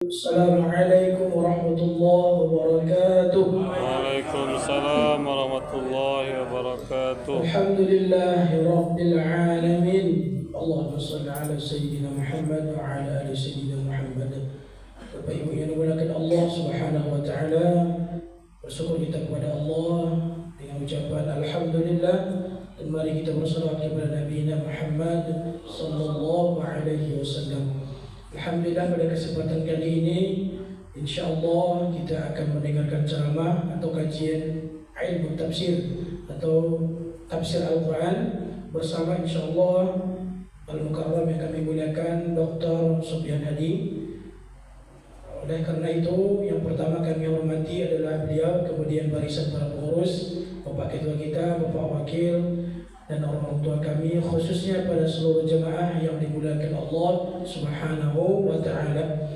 Assalamualaikum warahmatullahi wabarakatuh. Waalaikumsalam warahmatullahi wabarakatuh. Alhamdulillahi rabbil alamin. Allahumma salli ala sayyidina Muhammad wa ala ali sayyidina Muhammad. Bapak Ibu yang dimuliakan Allah Subhanahu wa taala, bersyukur kita kepada Allah dengan ucapan alhamdulillah, dan mari kita bersalawat kepada Nabi Muhammad sallallahu alaihi wasallam. Alhamdulillah, pada kesempatan kali ini insyaallah kita akan mendengarkan ceramah atau kajian ilmu tafsir atau tafsir Al-Quran bersama insyaallah Al-Mukarram yang kami muliakan Dr. Sufyan Hadi. Oleh karena itu, yang pertama kami hormati adalah beliau, kemudian barisan para pengurus, Bapak Ketua kita, Bapak Wakil, dan orang tua kami, khususnya pada seluruh jemaah yang dimuliakan Allah Subhanahu wa taala.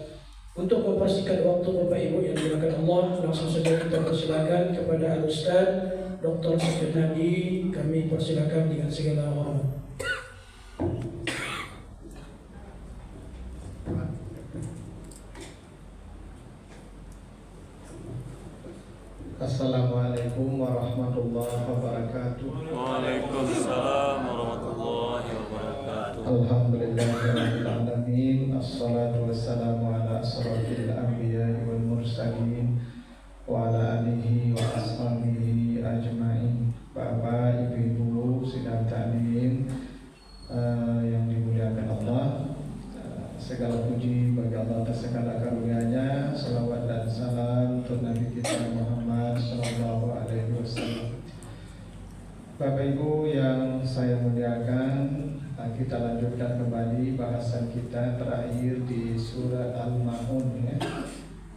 Untuk mempersingkat waktu Bapak Ibu yang dimuliakan Allah, langsung saja kita persilakan kepada Al-Ustaz Dr. Sufyan Hadi. Kami persilakan dengan segala hormat. Assalamualaikum warahmatullahi wabarakatuh. Waalaikumsalam warahmatullahi wabarakatuh. Alhamdulillahirabbil alamin. Assalatu wassalamu ala asrafil anbiya'i wal mursalin wa ala alihi wa ashabihi ajmain. Bapak, Ibu, sidang taklim yang dimuliakan Allah, segala puji bagi Allah atas segala karunia-Nya. Salawat dan salam untuk Nabi kita Muhammad sallallahu alaihi wasallam. Bapak Ibu yang saya muliakan, kita lanjutkan kembali bahasan kita terakhir di surat Al-Ma'un, ya.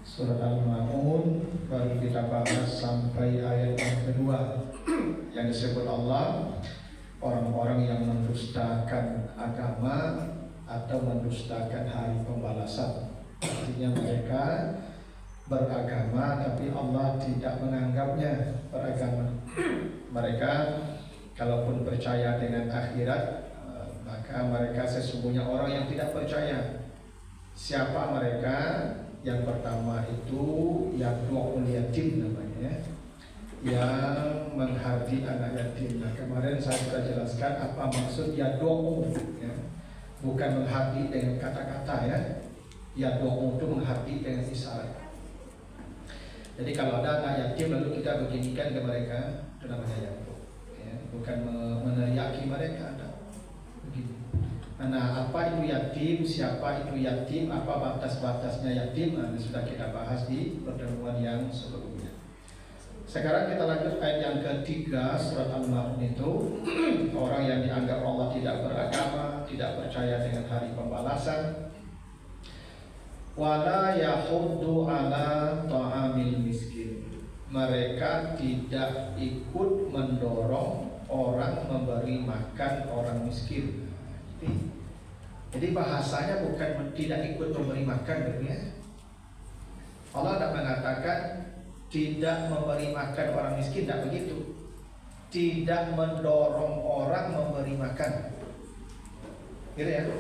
Surat Al-Ma'un baru kita bahas sampai ayat yang kedua, yang disebut Allah orang-orang yang mendustakan agama atau mendustakan hari pembalasan. Artinya mereka beragama tapi Allah tidak menganggapnya beragama. Mereka kalaupun percaya dengan akhirat, maka mereka sesungguhnya orang yang tidak percaya. Siapa mereka? Yang pertama itu yad'ul yatim namanya, yang menghardi anak yatim. Nah, kemarin saya sudah jelaskan apa maksud yad'u, ya. Bukan menghardi dengan kata-kata, ya. Yad'u itu menghardi dengan isyarat. Jadi kalau ada anak yatim lalu kita beginikan ke mereka, itu namanya yad'u, ya. Bukan meneriaki mereka, ada begini. Nah, apa itu yatim? Siapa itu yatim? Apa batas-batasnya yatim? Nah, ini sudah kita bahas di pertemuan yang sebelumnya. Sekarang kita lanjut ayat yang ketiga surat Al-Ma'un itu. Orang yang dianggap Allah tidak beragama, tidak percaya dengan hari pembalasan. Wala yahuddu ala ta'amil miskin. Mereka tidak ikut mendorong orang memberi makan orang miskin. Jadi bahasanya bukan tidak ikut memberi makan, ya. Allah tidak mengatakan tidak memberi makan orang miskin, tidak begitu. Tidak mendorong orang memberi makan, gitu ya.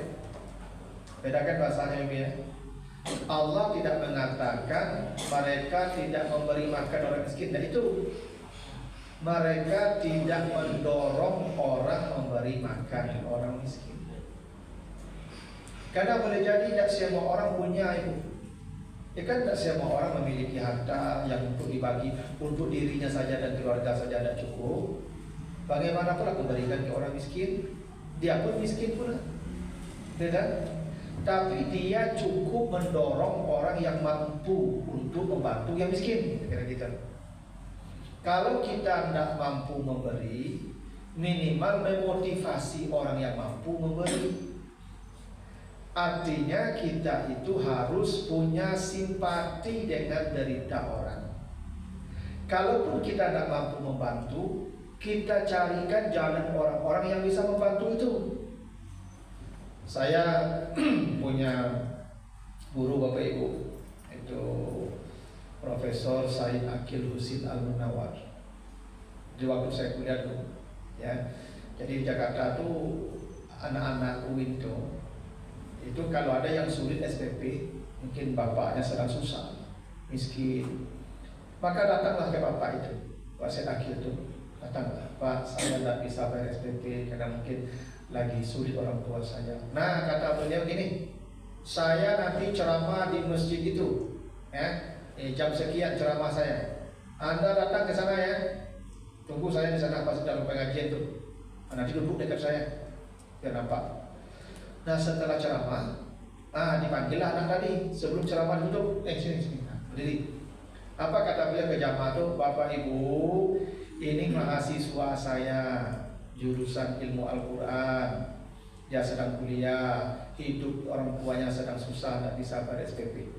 Bedakan bahasanya, ya. Allah tidak mengatakan mereka tidak memberi makan orang miskin. Nah, itu mereka tidak mendorong orang memberi makan orang miskin. Karena boleh jadi tidak semua orang punya itu. Ya kan, tidak semua orang memiliki harta yang untuk dibagi untuk dirinya saja dan keluarga saja tidak cukup. Bagaimana pula memberikan ke orang miskin? Dia pun miskin pula, tidak? Tapi dia cukup mendorong orang yang mampu untuk membantu yang miskin, kira-kira. Kalau kita tidak mampu memberi, minimal memotivasi orang yang mampu memberi. Artinya kita itu harus punya simpati dengan derita orang. Kalaupun kita tidak mampu membantu, kita carikan jalan orang-orang yang bisa membantu itu. Saya punya guru Bapak Ibu, itu Profesor Said Akil Husin Al-Munawar. Di waktu saya kuliah dulu, ya. Jadi di Jakarta tuh anak-anak UIN itu kalau ada yang sulit SPP, Mungkin bapaknya sedang susah, miskin. Maka datanglah ke bapak itu, Pak Syed Akil itu. Datanglah, Pak, saya tidak bisa bayar SPP karena mungkin lagi sulit orang tua saya. Nah, kata beliau gini, saya nanti ceramah di masjid itu, ya, jam sekian ceramah saya. Anda datang ke sana ya, tunggu saya di sana pas dalam pengajian tuh. Nanti duduk dekat saya, biar nampak. Nah, setelah ceramah, dipanggillah anak tadi sebelum ceramah duduk. Sini, berdiri. Apa kata beliau ke jamaah tuh? Bapak Ibu, ini mahasiswa saya jurusan ilmu Al-Quran. Dia sedang kuliah, hidup orang tuanya sedang susah, tidak bisa bayar SPP.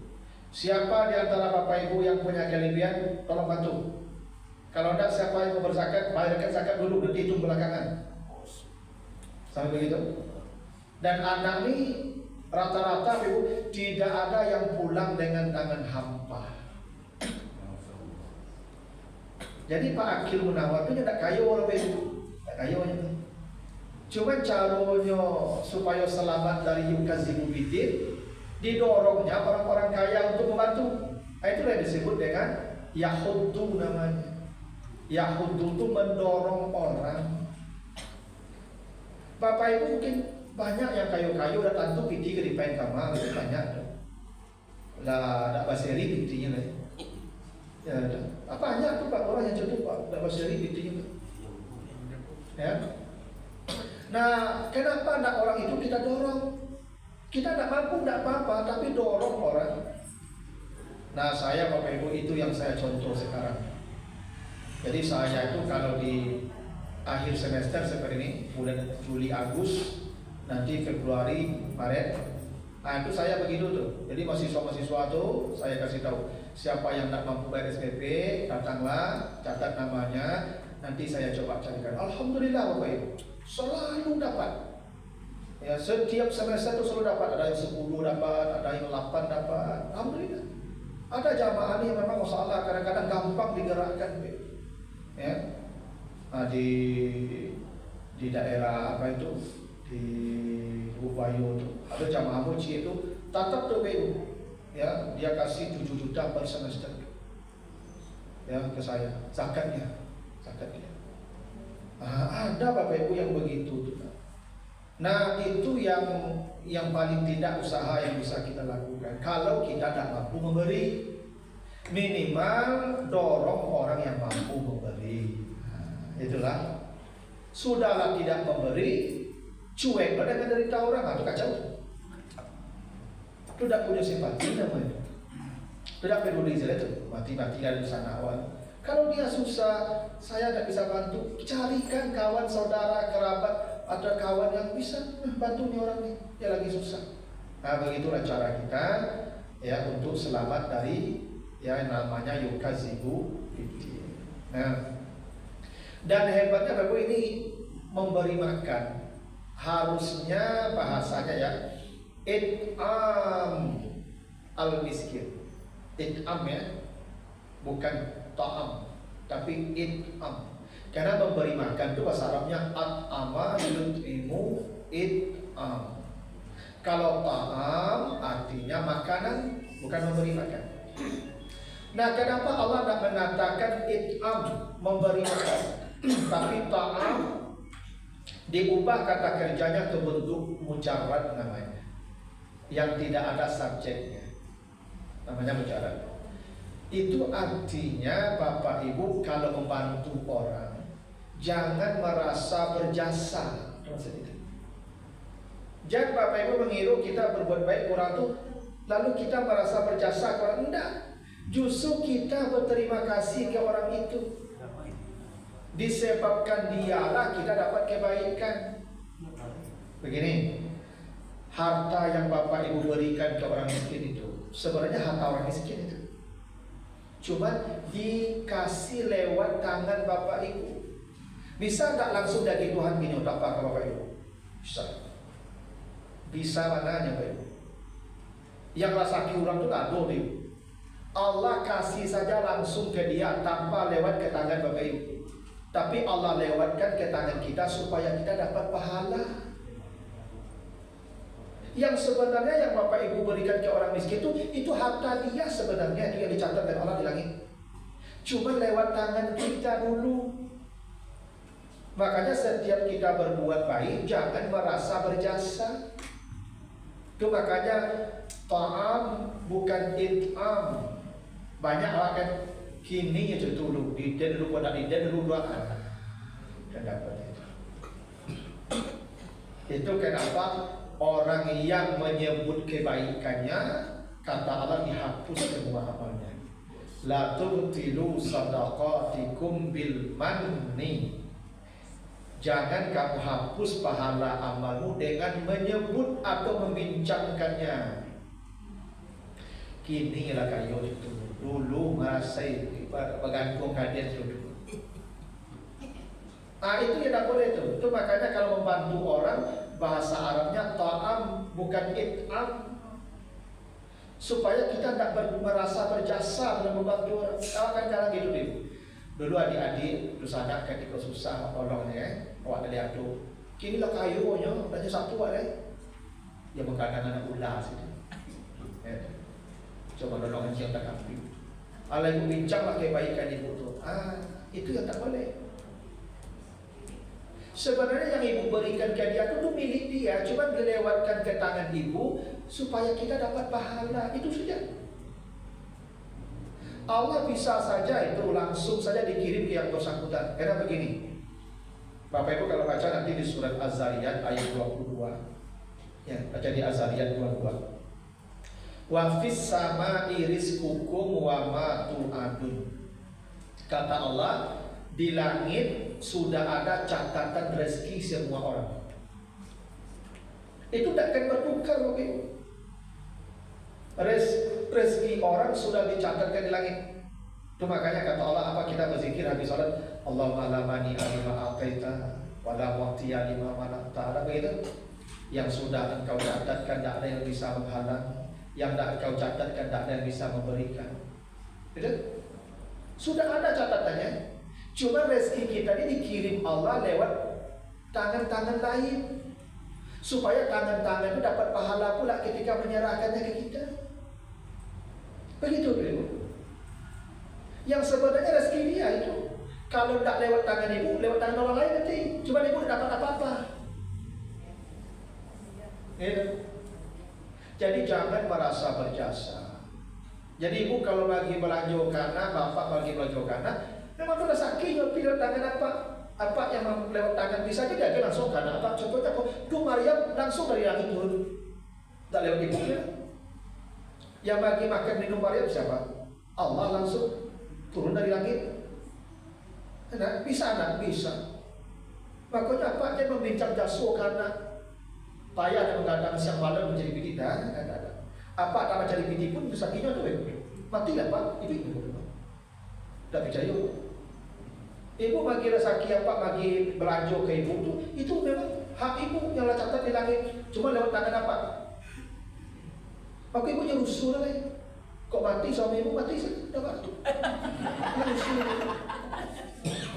Siapa di antara Bapak Ibu yang punya kelebihan, tolong bantu. Kalau tidak, siapa yang mau berzakat, bayarkan zakat dulu, nanti hitung belakangan. Sampai begitu. Dan anak ini rata-rata Ibu tidak ada yang pulang dengan tangan hampa. Jadi Pak Akil Munawar itu tidak kaya orang itu, tidak kaya orang itu. Cuma caranya supaya selamat dari yukazibu bidin, didorongnya orang-orang kaya untuk membantu. Itulah yang disebut dengan yahudu namanya. Yahudu itu mendorong orang. Bapak Ibu mungkin banyak yang kayu-kayu udah tantu piti ke dipain kamar, banyak. Lah, tak baseri pitinya lah. Ya, apa banyak tuh Pak orang yang contoh Pak, tak baseri pitinya. Ya. Nah, kenapa nak orang itu kita dorong? Kita tidak mampu, tidak apa-apa, tapi dorong orang. Nah, saya Bapak Ibu itu yang saya contoh sekarang. Jadi saya itu kalau di akhir semester seperti ini, bulan Juli, Agustus, nanti Februari, Maret, itu saya begitu tuh. Jadi mahasiswa-mahasiswa tuh saya kasih tahu, siapa yang tidak mampu bayar SPP, datanglah, catat namanya, nanti saya coba carikan. Alhamdulillah Bapak Ibu, selalu dapat. Ya, setiap semester itu selalu dapat. Ada yang 10 dapat, ada yang 8 dapat. Alhamdulillah. Ada jamaah ini yang memang masalah kadang-kadang gampang digerakkan. Ya. Nah, di daerah apa itu, di Bubayu itu ada jamaah muci itu tatap tuh BU, ya, dia kasih 7 juta per semester, ya, ke saya zakatnya. Ada Bapak Ibu yang begitu. Nah, itu yang paling tidak usaha yang bisa kita lakukan. Kalau kita tidak mampu memberi, minimal dorong orang yang mampu memberi. Itulah. Sudahlah tidak memberi, cuek pada menderita orang, atau kacau. Itu tidak punya simpati namanya. Tidak peduli saja itu, mati-mati dari sana awal. Kalau dia susah, saya tidak bisa bantu, carikan kawan, saudara, kerabat, atau kawan yang bisa bantu nih orang ini, dia lagi susah. Nah, begitulah cara kita ya untuk selamat dari ya namanya yukazibu. Nah, dan hebatnya Bapak ini memberi makan, harusnya bahasanya ya it'am al-miskin. It'am ya, bukan ta'am, tapi it'am. Karena memberi makan itu bahasa Arabnya at'ama yut'imu it'am. Kalau ta'am artinya makanan, bukan memberi makan. Nah, kenapa Allah tidak mengatakan it'am, memberi makan, tapi ta'am diubah kata kerjanya ke bentuk mujarrad namanya, yang tidak ada subjeknya, namanya mujarrad. Itu artinya Bapak Ibu kalau membantu orang, jangan merasa berjasa. Jangan Bapak Ibu mengiru kita berbuat baik orang itu, lalu kita merasa berjasa ke orang. Tidak, justru kita berterima kasih ke orang itu. Disebabkan dialah kita dapat kebaikan. Begini, harta yang Bapak Ibu berikan ke orang miskin itu sebenarnya harta orang miskin itu, cuma dikasih lewat tangan Bapak Ibu. Bisa tak langsung dari Tuhan gini untuk apa ke Bapak Ibu? Bisa mananya Bapak Ibu? Yang rasa orang itu tak ada. Allah kasih saja langsung ke dia tanpa lewat ke tangan Bapak Ibu. Tapi Allah lewatkan ke tangan kita supaya kita dapat pahala. Yang sebenarnya yang Bapak Ibu berikan ke orang miskin itu harta dia sebenarnya, itu yang dicatat oleh Allah di langit. Cuma lewat tangan kita dulu. Makanya setiap kita berbuat baik jangan merasa berjasa. Itu makanya ta'am bukan it'am. Banyak orang kan kini itu dulu, diden dulu pada diden dulu doaan. Dan dapat itu. Itu kenapa orang yang menyebut kebaikannya, kata Allah, dihapus semua amalnya. La tubtilu sadaqatikum bil manni. Jangan kamu hapus pahala amalmu dengan menyebut atau membincangkannya. Kini lah kayu itu dulu ngasai bergantung kalian dulu. Itu yang tak boleh itu. Itu makanya kalau membantu orang, bahasa Arabnya ta'am bukan it'am, supaya kita tidak merasa berjasa dalam membantu orang. Kan jarang gitu deh. Dulu adik-adik terus anak ketika susah tolongnya, awak dari adu. Kini lah kayunya, hanya satu ada. Dia mengkadang anak ulas itu. Coba nolong yang tak ambil. Allah ibu bincanglah kebaikan ibu tu. Itu yang tak boleh. Sebenarnya yang ibu berikan ke dia itu milik dia, cuma dilewatkan ke tangan ibu supaya kita dapat pahala, itu saja. Allah bisa saja itu langsung saja dikirim ke yang bersangkutan. Karena begini, Bapak Ibu kalau baca nanti di surat Az-Zariyat ayat 22, ya baca di Az-Zariyat 22. Wa fis sama'i rizqukum wa ma tu'adun. Kata Allah, di langit sudah ada catatan rezeki semua orang. Itu tidak akan bertukar, Bapak. Rezeki orang sudah dicatatkan di langit. Itu makanya kata Allah, apa kita berzikir habis salat, Allahumma la mani alima a'taita wa la mu'tiya lima mana'ta. Ada begitu? Yang sudah engkau catatkan tidak ada yang bisa menghalang, yang tidak engkau catatkan tidak ada yang bisa memberikan. Betul? Sudah ada catatannya. Cuma rezeki kita ini dikirim Allah lewat tangan-tangan lain, supaya tangan-tangan itu dapat pahala pula ketika menyerahkannya ke kita. Begitu dulu. Yang sebenarnya rezeki dia itu, kalau tidak lewat tangan ibu, lewat tangan orang lain nanti. Cuma ibu tidak dapat apa-apa. Jadi jangan merasa berjasa. Jadi ibu kalau bagi belanja kanan, bapak bagi belanja kanan, memang sudah sakit, pilih tangan apa yang lewat tangan bisa dia langsung kanan apa. Contohnya tuh Maryam langsung dari langit turun, tak lewat ibunya. Yang bagi makan minum Maryam siapa? Allah langsung turun dari langit. Nah, bisa anak bisa. Makanya apa dia membincang jasuh karena payah dan menggadang siang malam menjadi piti dan ada. Apa tak mencari piti pun bisa kini tuh matilah pak itu tidak percaya. Ibu bagi rezeki apa bagi belanja ke ibu tuh itu memang hak ibu yang catat di langit. Cuma lewat tangan apa? Maka ibunya rusuh lah. Kok mati suami ibu mati sih? Dah waktu. Rusuh.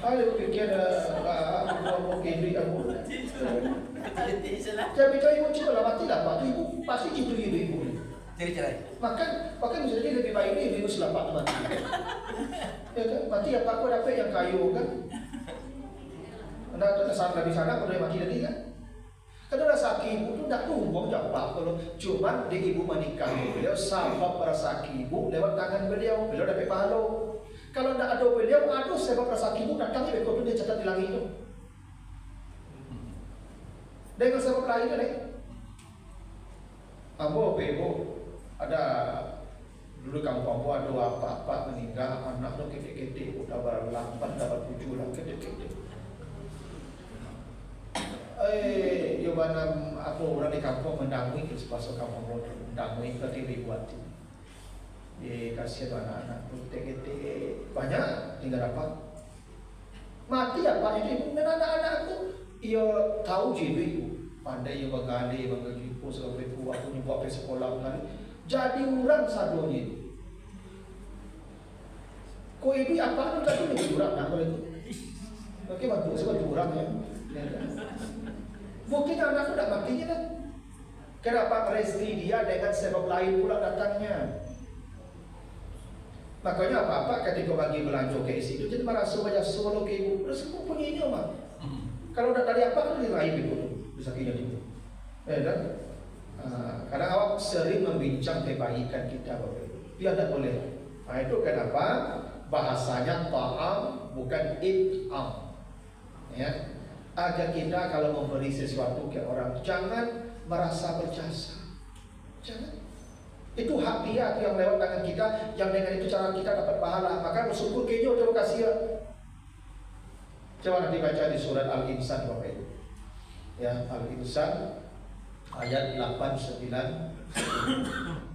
Ibu pikir aku kiri aku. Jadi kalau ibu coba lah mati lah pak. Ibu pasti itu ibu. Cerai. Makan bisa jadi lebih baik ini ibu selamat mati. Ya kan? Mati apa aku dapat yang kayu kan? Anda kesana di sana boleh mati tadi kan? Karena rezeki ibu itu tidak tumbang jawab kalau cuma di ibu menikah beliau sabab rezeki ibu lewat tangan beliau dapat pahala. Kalau tidak ada beliau, aduh sebab rezeki ibu datang itu dia catat di langit itu. Dengan sebab lain kan? Ambo ibu ada dulu kampung ada apa meninggal anak tu kete-kete udah berlambat dapat 7 lah kete-kete. Yo banam apa orang di kampung mendangui terus pasal kampung motor mendangui ke TV buat kasih anak-anak kete-kete banyak tinggal dapat mati apa itu dan anak-anak tu ia tahu jiwa itu pandai ia bergali mengaji pos sampai kuat punya buat ke sekolah kali jadi orang sadonya itu. Kau ibu apa tu tak tu lebih kurang nak boleh tu. Okey bantu sebab kurang ya. Mungkin anak tu tak matinya kan. Kenapa rezeki dia dengan sebab lain pula datangnya? Makanya apa-apa ketika bagi belanja ke isi itu jadi merasa banyak solo ke ibu. Terus semua punya ini mah. Kalau udah tadi apa kan diraih ibu bisa kinya itu. Dan kadang awak sering membincang kebaikan kita Bapak Ibu. Dia tidak boleh. Nah itu kenapa bahasanya ta'am bukan it'am. Ya. Agar kita kalau memberi sesuatu ke orang jangan merasa berjasa. Jangan. Itu hak dia yang lewat tangan kita, yang dengan itu cara kita dapat pahala. Maka bersyukur kejo, terima kasih ya. Coba nanti baca di surat Al-Insan Bapak Ibu. Ya, Al-Insan ayat 89.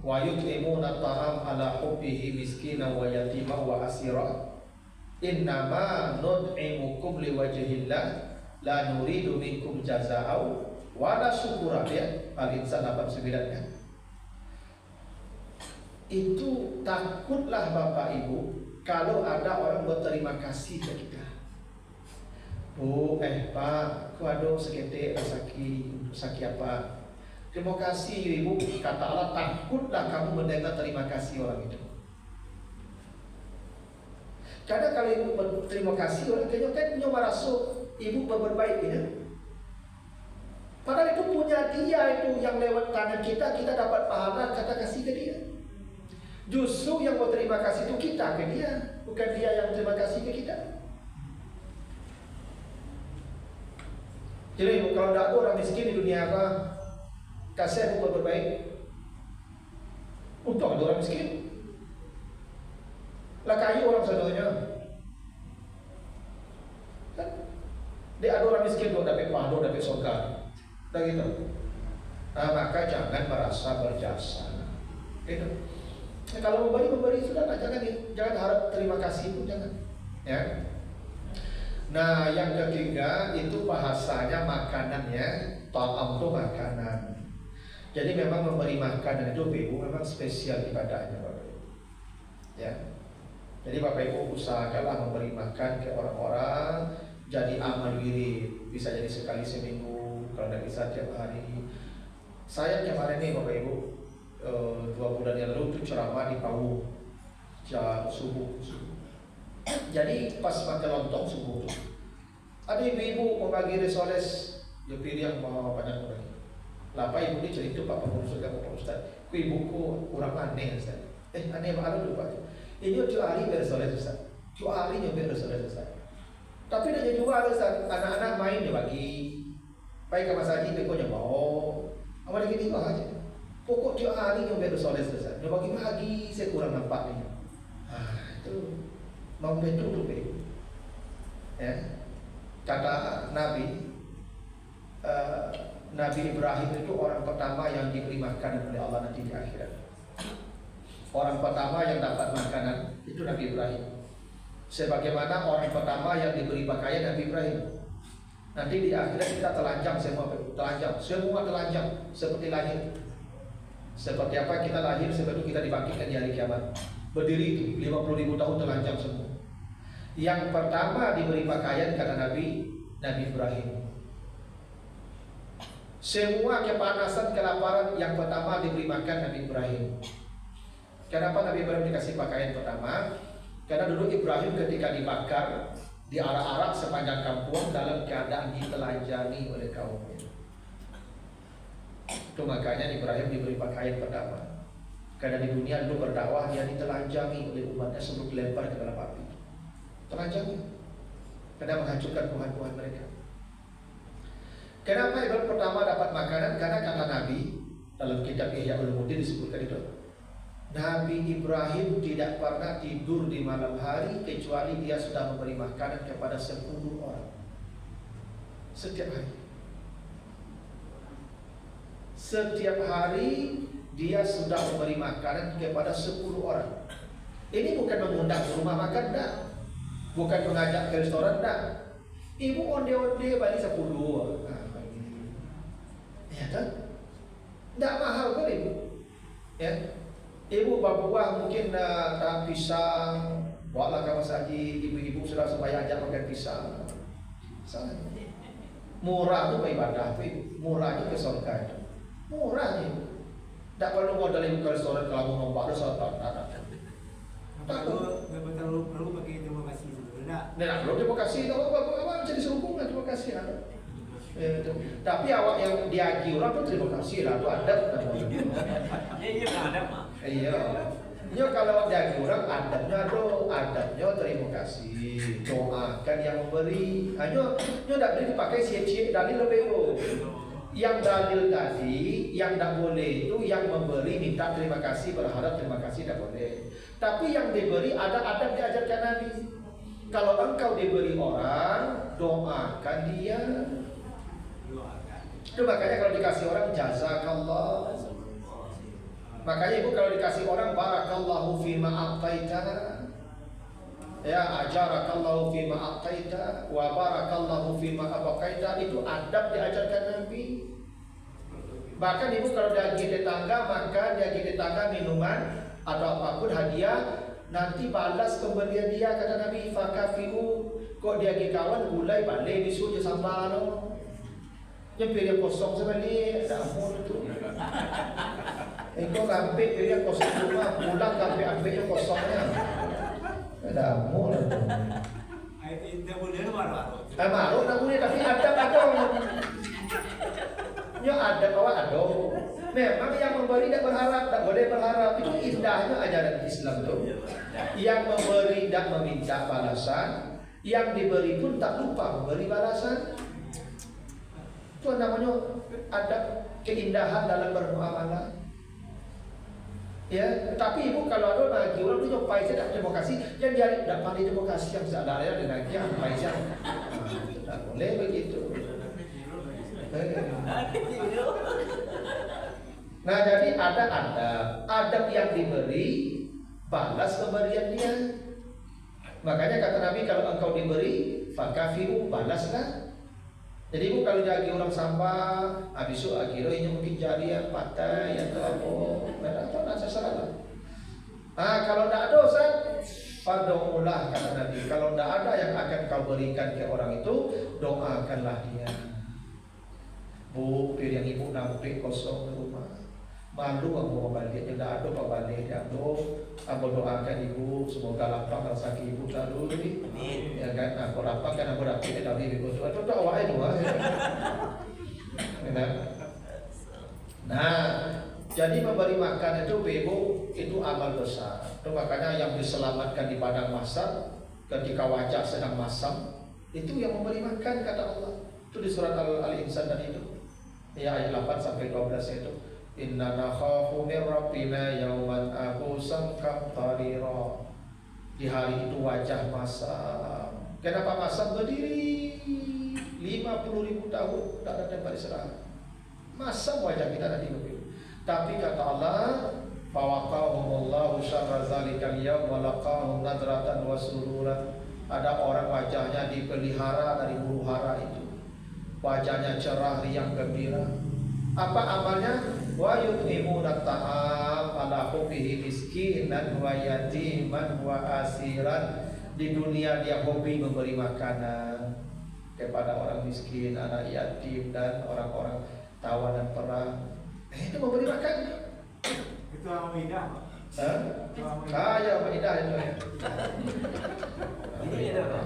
Wa yut'imuna ta'am ala hubbihi miskina wa yatima wa asira. Innama nud'imukum liwajhillah la nuridu minkum jazaa'u wa la syukura ya. Al-Insan 89 ya. Itu takutlah Bapak Ibu kalau ada orang berterima kasih ke kita. Bu, Pak, kuado sekete saki apa? Terima kasih Ibu. Kata Allah, takutlah kamu mendengar terima kasih orang itu. Karena kalau Ibu berterima kasih orang kayaknya kan punya merasa Ibu berbaik ya. Padahal itu punya dia itu yang lewat tangan kita dapat pahala kata kasih ke dia. Justru yang berterima kasih itu kita ke dia, bukan dia yang terima kasih ke kita. Jadi kalau tidak ada orang miskin di dunia apa, kasih bukan berbaik. Untuk ada orang miskin, lah kayu orang sedonya. Kan? Dia ada orang miskin tuh dapat pahala, dapat surga, dah gitu. Nah, maka jangan merasa berjasa. Gitu. Nah, kalau memberi sudah lah, jangan harap terima kasih pun jangan. Ya. Nah, yang ketiga itu bahasanya makanannya, ta'am itu makanan. Jadi memang memberi makanan itu Ibu memang spesial ibadahnya Bapak Ibu. Ya. Jadi Bapak Ibu usahakanlah memberi makan ke orang-orang, jadi amal wirid, bisa jadi sekali seminggu, kalau tidak bisa tiap hari. Saya kemarin nih Bapak Ibu 2 bulan yang lalu itu ceramah di Pawu jam subuh. Jadi pas makan lontong subuh ada ibu-ibu mau bagi risoles, dia pilih yang mau banyak orang. Lapa ibu ini cerita Pak Ustaz, Pak Ustaz, ku ibuku kurang aneh Ustaz. Aneh apa dulu Pak? Ini tuh hari berisoles Ustaz, tuh hari nyoba risoles Ustaz. Tapi dia juga Ustaz, anak-anak main dia bagi, baik ke Mas Haji, bekonya mau, awalnya gini aja. Pokok tiap hari nyoba bersoleh selesai. Dia bagi-bagi, saya kurang nampak ni. Itu mau betul tu ya. Kata Nabi Ibrahim itu orang pertama yang diberi makanan oleh Allah nanti di akhirat. Orang pertama yang dapat makanan itu Nabi Ibrahim. Sebagaimana orang pertama yang diberi pakaian Nabi Ibrahim. Nanti di akhirat kita telanjang semua telanjang seperti lahir. Seperti apa kita lahir, seperti kita dibangkitkan di hari kiamat. Berdiri itu 50.000 tahun telanjang semua. Yang pertama diberi pakaian kata Nabi Ibrahim. Semua kepanasan, kelaparan yang pertama diberi makan Nabi Ibrahim. Kenapa Nabi Ibrahim dikasih pakaian pertama? Karena dulu Ibrahim ketika dibakar diarak-arak sepanjang kampung dalam keadaan ditelanjangi oleh kaumnya. Itu makanya Ibrahim diberi pakaian pertama. Karena di dunia dulu berdakwah dia ditelanjangi oleh umatnya sebelum dilempar ke dalam api. Telanjangi. Karena menghancurkan Tuhan-Tuhan mereka. Kenapa Ibrahim pertama dapat makanan? Karena kata Nabi dalam kitab Ihya Ulumuddin disebutkan itu. Nabi Ibrahim tidak pernah tidur di malam hari kecuali dia sudah memberi makanan kepada 10 orang. Setiap hari. Setiap hari dia sudah memberi makanan kepada 10 orang. Ini bukan mengundang ke rumah makan, dah. Bukan mengajak ke restoran, dah. Ibu onde-onde balik 10. Ya kan? Tidak mahal kan ibu? Ya. Ibu buah mungkin dalam pisang, bawalah ke Mas Haji, ibu-ibu sudah supaya ajak makan pisang. Murah tu ibadah tu, murah tu ke surga itu. Murah nih. Tak perlu modal ibu ke restoran kalau mau nombak dosa tak ada. Nggak perlu pakai terima kasih sebenarnya. Nah, belum terima kasih. Apa jadi sehubungan terima kasih ada. Tapi awak yang diagi orang tuh terima kasih lah, itu adab namanya. Iya adab mah. Iya. Ya kalau diagi orang adabnya terima kasih, doakan yang memberi. Hanya tidak boleh dipakai sia-sia dalil lebih. Yang dalil tadi, yang tidak boleh itu yang memberi minta terima kasih, berharap terima kasih tidak boleh. Tapi yang diberi ada adab diajarkan Nabi. Kalau engkau diberi orang, doakan dia. Itu makanya kalau dikasih orang jazakallah. Makanya ibu kalau dikasih orang barakallahu fima a'taita. Ya, ajarakallahu fima a'taita wa barakallahu fima abaqaita, itu adab diajarkan Nabi. Bahkan ibu kalau diagi tetangga, maka diagi tetangga minuman atau apapun hadiah, nanti balas pemberian dia, kata Nabi, fakafiu. Kok diagi kawan gulai balik bisunya sambal lo. Yang pilih kosong sebalik, ada amun tu. Kau ngambil pilih kosong rumah, pulang ambilnya kosongnya. Ada amun tu. Tidak boleh marah. Malu tak boleh, tapi ada. Ya ada kawan ada. Memang yang memberi tidak berharap, tak boleh berharap. Itu indahnya ajaran Islam tu. Yang memberi tidak meminta balasan, yang diberi pun tak lupa memberi balasan. Itu namanya ada keindahan dalam bermuamalah. Ya, tapi ibu kalau ada lagi orang tu nyopai saya tak terima kasih, yang dia tak pandai terima kasih yang seadanya dengan dia nyopai saya. Tak boleh begitu. Nah, jadi ada adab yang diberi, balas pemberian dia. Makanya kata Nabi, kalau engkau diberi, fakafiru, balaslah. Jadi ibu kalau jagi orang sampah, habis itu akhirnya ini mungkin jadi yang patah, yang apa, nak sesalah. Kalau tidak ada dosa, fadu'ulah, kata Nabi. Kalau tidak ada yang akan kau berikan ke orang itu, doakanlah dia. Bu, piring ibu nampak kosong di rumah. Malu aku mau balik, tidak ada apa balik dia. Aku doakan ibu, semoga lapang rezeki ibu lalu ini. Ya kan, aku lapang kan aku dapat dari ibu. Itu awalnya dua. Nah, jadi memberi makan itu ibu itu amal besar. Itu makanya yang diselamatkan di padang mahsyar ketika wajah sedang masam itu yang memberi makan, kata Allah. Itu di surat Al-Insan tadi itu. Ya ayat 8 sampai 12 itu. Inna nakhafu min rabbina yawman abusan kamtarira. Di hari itu wajah masam. Kenapa masam? Berdiri 50.000 tahun tak ada tempat istirahat. Masam wajah kita tadi begitu. Tapi kata Allah, fawaqahumullahu syarra zalikal yawm wa laqahum nadratan wa sururan. Ada orang wajahnya dipelihara dari huru hara itu. Wajahnya cerah, riang, gembira. Apa amalnya? Wa yut'imuna ta'am ala hubbihi miskinan wa yatiman wa asiran. Di dunia dia hobi memberi makanan kepada orang miskin, anak yatim dan orang-orang tawanan perang. Itu memberi makan. Itu Al-Maidah. Ya Al-Maidah itu ya. Ini ada apa?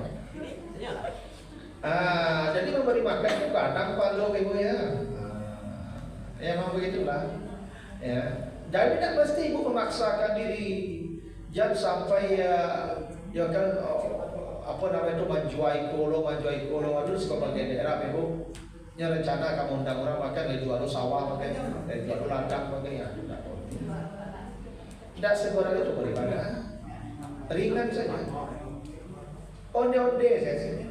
Jadi memberi makan itu kadang palu ibu ya. Ya memang begitulah. Ya. Jadi tidak mesti ibu memaksakan diri. Jangan sampai ya kan apa namanya itu manjuai kolo. Aduh sebagai daerah ibu. Nya rencana kamu undang orang makan dari jual sawah makanya dari jual ladang makanya tidak sebenarnya itu beribadah ringan saja. Onde saya sini.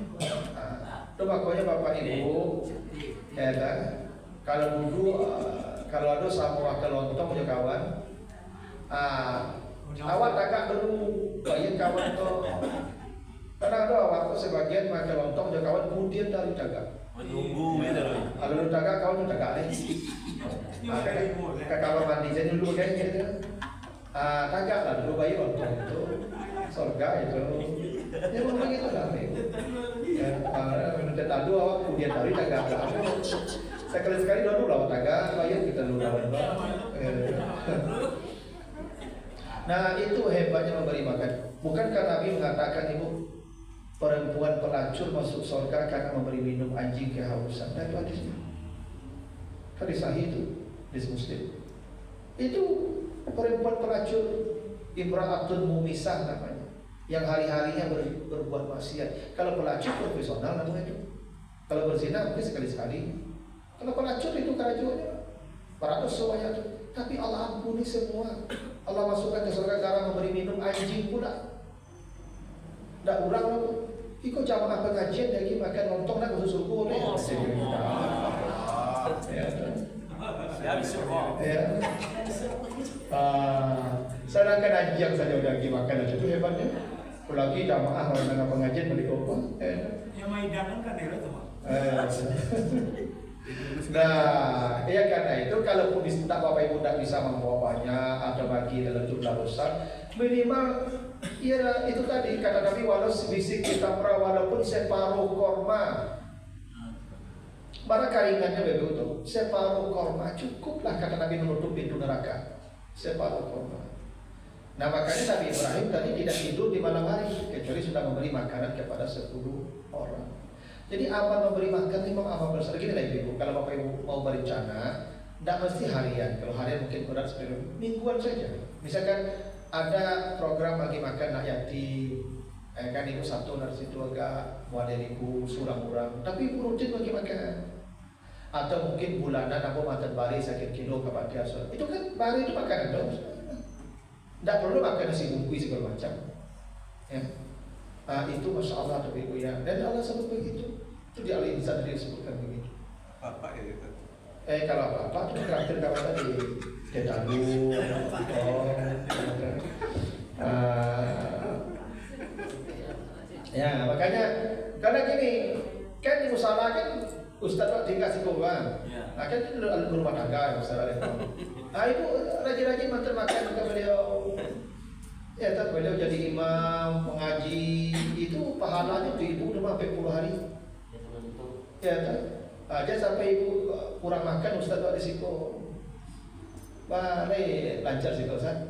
Itu makanya bapak ibu ya kan. Kalau dulu kalau ada sama wakil lontong punya kawan, awak agak dulu bayar kawan tuh. Karena ada waktu sebagian wakil lontong punya kawan kemudian dari dagang. Menunggu gitu loh. Kalau lu dagang kau lu dagang nih. Kakak mandi jadi dulu kayak gitu. Dagang lah dulu bayar lontong itu. Surga itu. Ya memang begitu lah. Ya, minum tetalu awak kemudian dari dagang. Sekali-sekali dulu lawan tangga, ayo kita dulu lawan. Nah itu hebatnya memberi makan. Bukankah Nabi mengatakan ibu perempuan pelacur masuk surga karena memberi minum anjing kehausan? Nah itu hadisnya. Hadis sahih itu, hadis Muslim. Itu perempuan pelacur, imra'atun mumisah namanya, yang hari-harinya berbuat maksiat. Kalau pelacur profesional namanya itu. Kalau berzina mungkin sekali-sekali. Kalau pelacur itu kerajuannya 100 semuanya itu. Tapi Allah ampuni semua. Allah masukkan ke surga karena memberi minum anjing pula. Nggak urang loh. Ikut jamaah pengajian lagi makan lontong nak khusus subuh deh. Ya. Sedangkan anjing yang saja udah lagi makan aja itu hebatnya. Apalagi jamaah orang pengajian beli kopong. Yang maidanan kan ya tuh. Nah, ya karena itu kalaupun tak Bapak Ibu tidak bisa membawa banyak atau bagi dalam jumlah besar, minimal ya itu tadi kata Nabi walau sebisik kita walaupun separuh korma. Mana karingannya begitu, separuh korma cukuplah kata Nabi menutup pintu neraka. Separuh korma. Nah makanya Nabi Ibrahim tadi tidak tidur di malam hari kecuali sudah memberi makanan kepada 10 orang. Jadi amal memberi makan ini memang amal besar. Gini lah Ibu, kalau Bapak Ibu mau berencana, tidak mesti harian. Kalau harian mungkin berat seperti mingguan saja. Misalkan ada program bagi makan anak yatim, kan Ibu Sabtu dari situ agak muadil Ibu surang-urang, tapi Ibu rutin bagi makan. Atau mungkin bulanan aku makan bari sakit kilo ke panti asuhan. Itu kan bari itu makanan dong. Tidak perlu makan nasi bungkui segala macam. Ya. Itu Masya Allah tuh Ibu ya. Dan Allah sebut begitu. Itu di Al-Insan dia sebutkan begitu. Apa ya itu? Kalau apa-apa itu terakhir kawan tadi Ketalu, ya makanya karena gini kan di musalah kan Ustaz Pak tinggal si korban. Nah kan itu rumah tangga Ustaz itu. Ibu rajin-rajin makan ke beliau. Ya, tak beliau jadi imam, mengaji, itu pahalanya tuh Ibu udah sampai puluh hari. Ya, tak. Aja sampai Ibu kurang makan Ustaz di situ. Balik lancar sih Ustaz.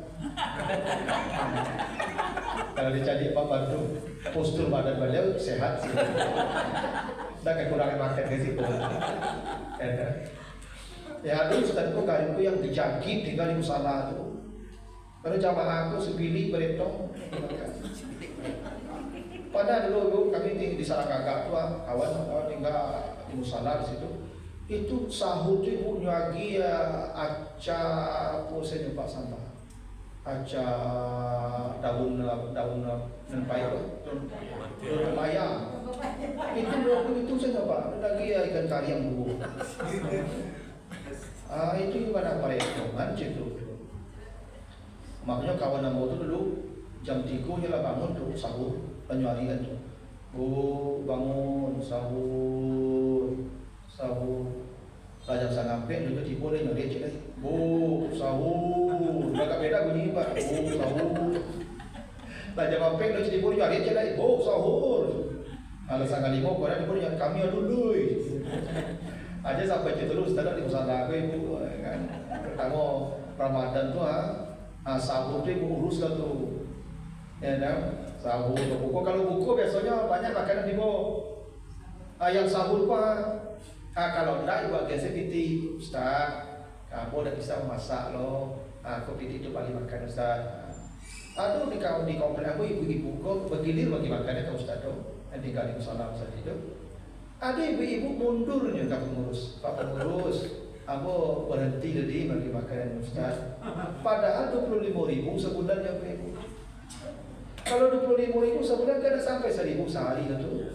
Kalau dicari Pak bantu postur badan beliau sehat sih. Tak kekurangan makan di situ. Ya, tak. Ya, itu Ustaz itu kali yang dijangkit tinggal di musalah tuh. Kalau jamaah aku sepilih beretong. Pada dulu kami di salah kakak tua kawan tinggal di musalah di situ. Itu sahur tu Ibu nyagi ya aca apa saya jumpa sampah. Aca daun nempai daun layang. Itu saya jumpa lagi ya ikan kari yang bubuk. Itu gimana peretongan situ. Makanya kawan nambah tu dulu jam 3 je lah bangun tu sahur penyuarian tu. Bangun sahur. Jam sangape dulu tiba dia nyari cik lagi. Sahur. Agak beda bunyi Pak. Sahur. Jam apa dulu tiba dia nyari cik lagi. Sahur. Kalau sangat 5 korang tiba dia kami dulu. Aja sampai situ terus tadi di musalah aku Ibu kan. Pertama Ramadan tu sahur tu Ibu urus lah tu. Ya kan? Sahur buku. Kalau buku biasanya banyak makanan Ibu. Yang sahur Pak. Kalau enggak Ibu agak piti Ustaz. Kamu udah bisa memasak loh. Aku piti tu bagi makan Ustaz. Aduh di komplek aku ibu-ibu kok bergilir bagi makannya ke Ustaz tu. Yang tinggal di musola Ustaz itu. Ada ibu-ibu mundurnya ke pengurus. Pak pengurus, aku berhenti jadi bagi makanan Ustaz. Padahal 25.000 sebulan ya Ibu. Kalau 25.000 sebulan kan sampai 1.000 sehari itu.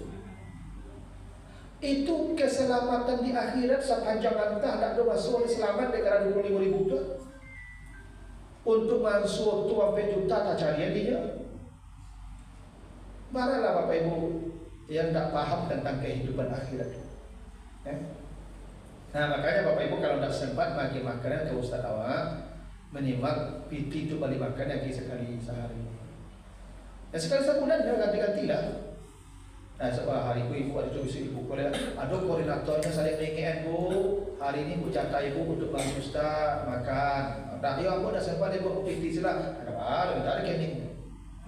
Itu keselamatan di akhirat sepanjang entah tak ada masuk selamat dengan 25.000 itu. Untuk masuk tu sampai juta tak carian dia. Maralah Bapak Ibu yang tak paham tentang kehidupan akhirat. Ya? Nah makanya Bapak Ibu kalau tak sempat bagi makanan ke Ustaz awak, minimal piti itu balik makan lagi sekali sehari. Ya sekali sebulan ya ganti-ganti lah. Sebab hari itu ibu ada tulis ibu boleh. Aduh koordinatornya saling ringin bu. Hari ini bu catat ibu untuk bagi ustaz makan. Dah ya aku dah sempat dia buat PT sila. Ada apa? Ada kening.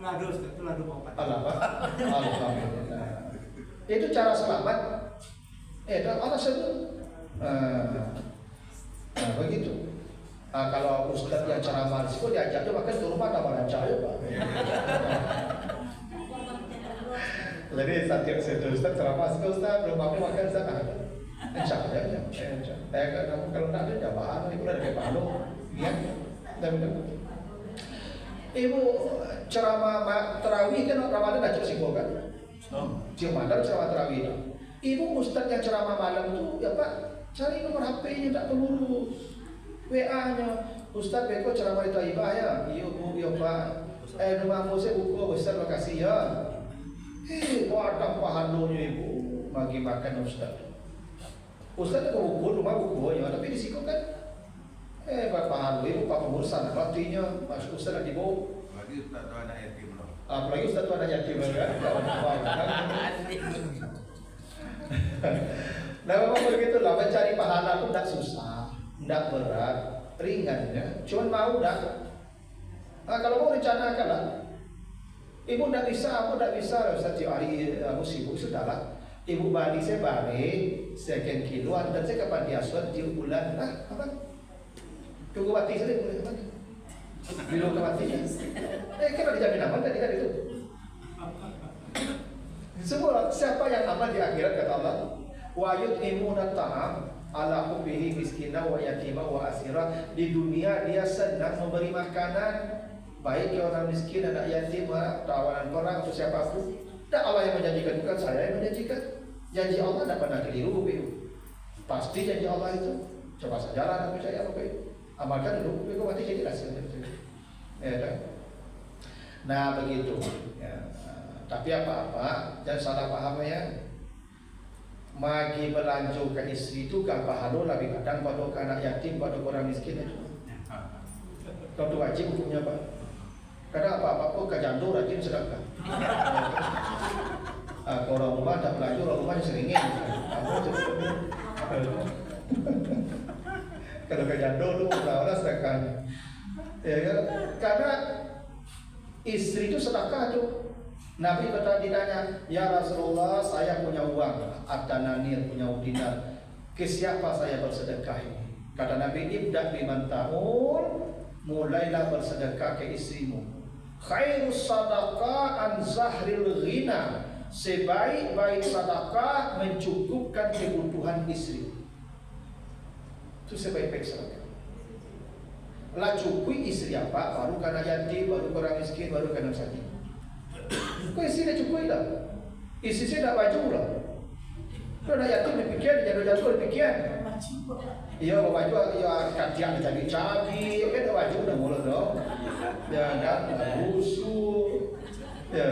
Lado, itu lado Pak. Alhamdulillah. Itu cara selamat. Allah sebut. Begitu. Kalau ustaz yang ceramah risiko diajak tu makan ke rumah tak lancar ya Pak. Jadi setiap satu ustaz ceramah sikit ustaz belum mampu makan ustaz ada. Insya Allah. Kamu kalau tak ada jawab, ibu dah dapat palu. Ya. Ibu ceramah tarawih kan Ramadan dah cukup kan? Cuma ada ceramah tarawih. Ibu ustaz yang ceramah malam tu ya Pak cari nomor HP-nya tak perlu WA-nya. Ustaz beko ceramah di Taibah ya. Iya Bu, ya Pak. Rumah saya buku besar lokasi ya. Padang pahalanya ibu bagi makan ustaz. Ustaz itu buku rumah buku ya, tapi di situ kan pahala ibu pak pengurusan artinya mas ustaz lagi dibawa. Lagi ustaz tu anak yatim loh. Apalagi ustaz tu anak yatim kan. Nah memang begitu lah, mencari pahala pun tidak susah, tidak berat, ringan ya. Cuma mau dah. Kalau mau rencanakan lah. Ibu tidak bisa, aku tidak bisa. Setiap hari aku sibuk sudahlah. Ibu balik saya balik sekian kiloan dan saya kapan diasuhan 3 bulan. Apa? Tunggu mati saja boleh apa? Belum kematian. Kenapa dijamin aman tadi kan itu? Semua siapa yang aman di akhirat kata Allah. Wa yut'imuna ta'am ala hubbihi miskina wa yatima wa asira. Di dunia dia senang memberi makanan baik ke orang miskin, anak yatim, tawanan perang atau siapapun. Tak Allah yang menjanjikan, bukan saya yang menjanjikan. Janji Allah tidak pernah keliru. Pasti janji Allah itu. Coba sajalah nak percaya apa itu. Amalkan dulu, kau mati jadi hasilnya. Nah begitu. Ya. Tapi apa-apa jangan salah paham ya. Magi melanjutkan istri itu gak pahala lebih kadang pada anak yatim, pada orang miskin itu. Kau tu wajib hukumnya Pak. Kadang apa-apa kok kejandung rajin sedekah. Orang rumah tak belanja, orang rumah seringin. Kalau kejandung tu orang sedekah. Ya kan? Karena istri itu sedekah tu. Nabi ditanya, ya Rasulullah, saya punya uang, at-tananir, punya dinar. Ke siapa saya bersedekah ini? Kata Nabi, ibda biman tahun, mulailah bersedekah ke istrimu. Khairus sadaqah an zahril ghina. Sebaik-baik sedekah mencukupkan kebutuhan istri. Itu sebaik-baik sedekah. Lah cukupi istri apa? Baru kana yatim, baru orang miskin, baru kana sakit. Kau istri dah cukupi dah. Istri saya dah baju lah. Kau dah yatim demikian, jatuh demikian. Iya, baju ya katian cabi-cabi, kan dah baju dah mula dah. Ya dah busuk. Ya.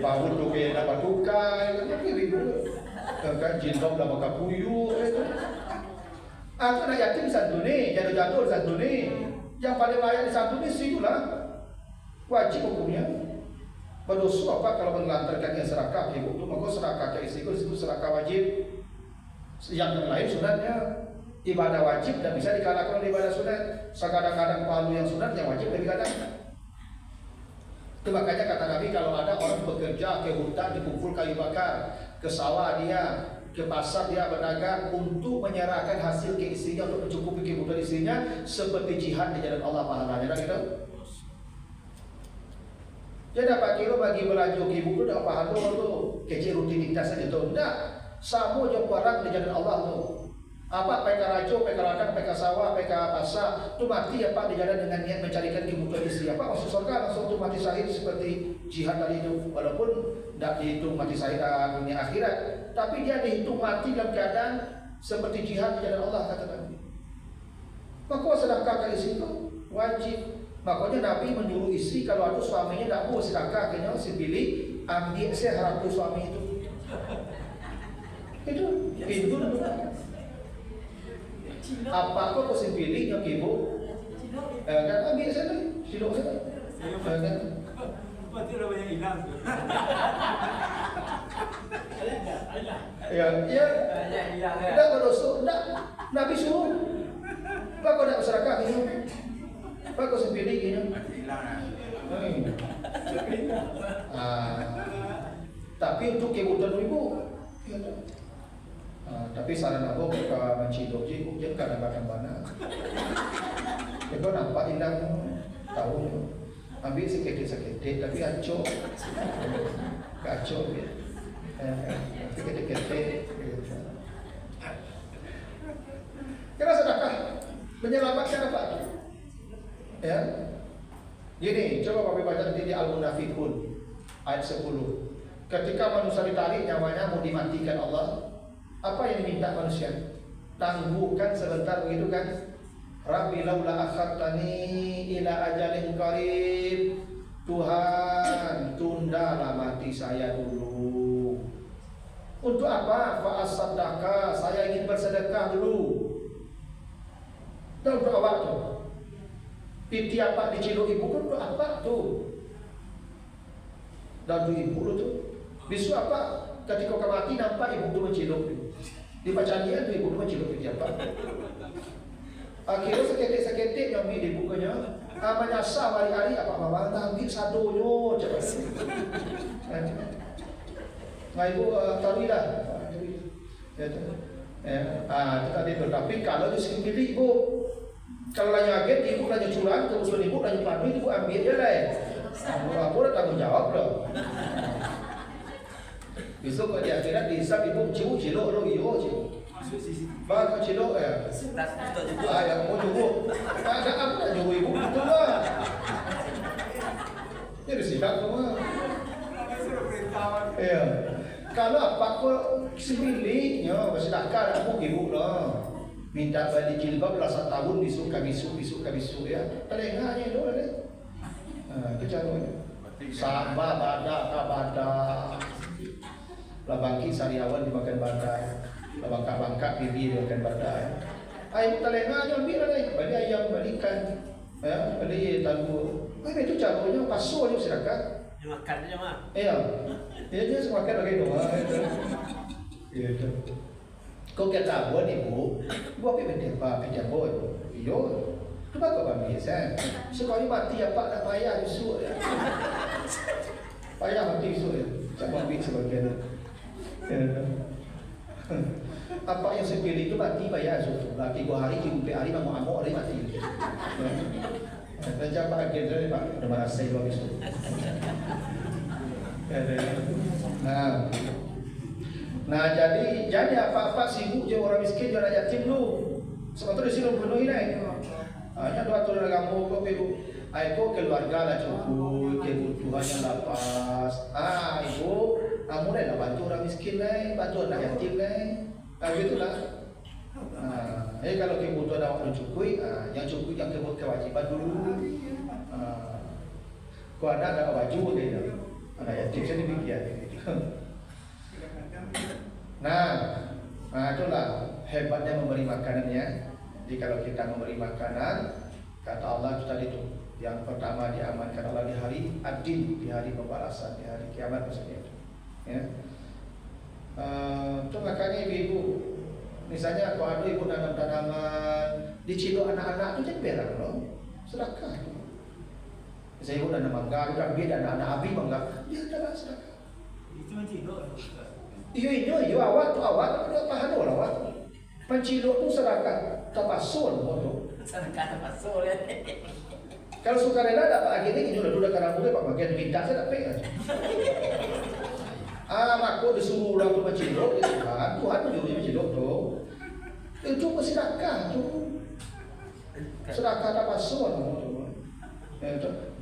Bau tu kaya dapat tukai, tapi ribu. Kan jilbab dah pakai puyuh. Aku nak yatim santuni, jatuh santuni. Yang paling layak disantuni situ lah. Wajib hukumnya. Berdosa apa kalau menelantarkan yang serakah ibu tu, maka serakah ke istri itu serakah wajib. Yang lain sunatnya. Ibadah wajib dan bisa dikalahkan oleh ibadah sunat. Sekadang-kadang pahala yang sunat yang wajib lebih kadang. Itu makanya kata Nabi kalau ada orang bekerja ke hutan dikumpul kayu bakar, ke sawah dia, ke pasar dia berdagang untuk menyerahkan hasil ke istrinya untuk mencukupi kebutuhan istrinya seperti jihad di jalan Allah pahalanya dah gitu. Dia dapat kira bagi belanja ibu tu dah pahala tu kecil rutinitas saja tu. Tidak, sama je barang di jalan Allah tu. Apa peka rajo, peka ladang, peka sawah, peka pasar tu mati apa di jalan dengan niat mencarikan kebutuhan istri. Apa masuk surga langsung tu mati syahid seperti jihad tadi itu. Walaupun tidak dihitung mati syahid dunia akhirat, tapi dia dihitung mati dalam keadaan seperti jihad di jalan Allah kata Nabi. Maka sedekah ke istri itu wajib. Makanya Nabi menyuruh istri kalau ada suaminya tak mau sedekah, kena pilih ambil saya harap suami itu. Itu dulu. Apa kau kau pilih yang ibu? Kan ambil saya tu, silok saya. Kan? Pasti udah banyak hilang. Ya, tidak berdosa, tidak. Nabi suruh. Pak kau tidak masyarakat ini. Pak kau sepilih ini. Masih hilang lah. Tapi untuk kebutuhan ibu, ya, tapi saran aku kalau menciduk ibu jangan kadang-kadang mana. Kau nampak hilang tahu. Ambil seketik-seketik tapi acok, kacau ya. Seketik-seketik. Kira sedekah menyelamatkan apa? Ya. Gini, coba Bapak baca di Al-Munafiqun ayat 10. Ketika manusia ditarik nyawanya mau dimatikan Allah, apa yang diminta manusia? Tangguhkan sebentar begitu kan? Rabbi laula akhartani ila ajalin qarib. Tuhan, tundalah mati saya dulu. Untuk apa? Fa asaddaka, saya ingin bersedekah dulu. Dan untuk apa tuh? Piti apa diciduk ibu pun untuk apa tuh? Dan untuk ibu tuh. Bisu apa? Ketika kau mati nampak ibu tu menciduk. Di pacandian tu ibu tu menciduk piti apa? Akhirnya seketik-seketik yang ambil dibukanya. Menyasar hari-hari apa mama ambil sadonya coba. Nggak ibu tahu dah. Ya tu. Itu tadi tu. Tapi kalau di sini pilih ibu, kalau lagi agen ibu lagi curang, terus ibu lagi padu ibu ambil dia lah. Aku dah tanggung jawab dah. Besok kalau di akhirat dihisap ibu cilok lo iyo cilok. Bang cilok ya. Yang mau jumbo. Ada apa nak jumbo ibu betul lah. Ini disidang semua. Ya. Kalau apa kau sembiliknya bersedekah aku ibu lah. Minta balik jilbab lah 1 tahun bisu ya. Telengahnya itu ada. Itu caranya. Sabar badak. Lah bangkit sariawan dimakan badai, lah bangkak-bangkak pipi dimakan badai. Ayam telengahnya ambil lah ni, beli ayam, beli ikan, ya, beli tahu. Itu caranya pasuh aja sedekah. Makan aja mah. Iya, dia semakan lagi doa. Itu. Kau kata buat ibu, buat apa boy. Iyo, tu bagus bagi saya. Sekali mati apa nak payah besok ya. Payah mati besok ya. Siapa ambil sebagian. Apa yang saya pilih itu mati bayar suatu. Lagi 2 hari, 3 hari, amuk hari mati. Dan siapa akhirnya Pak udah marah saya habis itu. Nah jadi apa-apa sibuk je orang miskin jangan yatim lu. Sebab tu disuruh penuhi naik. Hanya doa turun kamu kau perlu. Ibu keluarga lah cukup, kebutuhan yang lapas. Ibu, kamu dah bantu orang miskin lah, bantu anak yatim lah. Begitulah. Kalau kebutuhan awak cukup, yang kewajiban dulu. Kau anak dah baju dia, anak yatim saya demikian. Itulah hebatnya memberi makanannya. Jadi kalau kita memberi makanan, kata Allah itu tadi tu. Yang pertama diamankan Allah di hari adil, di hari pembalasan, di hari kiamat maksudnya itu. Ya. Itu makanya ibu, misalnya kalau ada ibu nanam tanaman, diciduk anak-anak itu jadi berak loh, sedekah. Misalnya ibu nanam mangga, udah ambil anak-anak abi mangga, dia adalah sedekah. Itu menciduk. Iyo awak tu awak, tu paham lah awak. Menciduk tu sedekah, tapasul bodoh. Sedekah tapasul ya. Kalau sukarela dapat akhirnya ini udah karena mulai Pak bagian minta saya dapat aja. Aku disuruh orang tu menciduk gitu kan. Tuhan menyuruh menciduk tu. Itu sedekah tu. Sedekah tak pasal tu.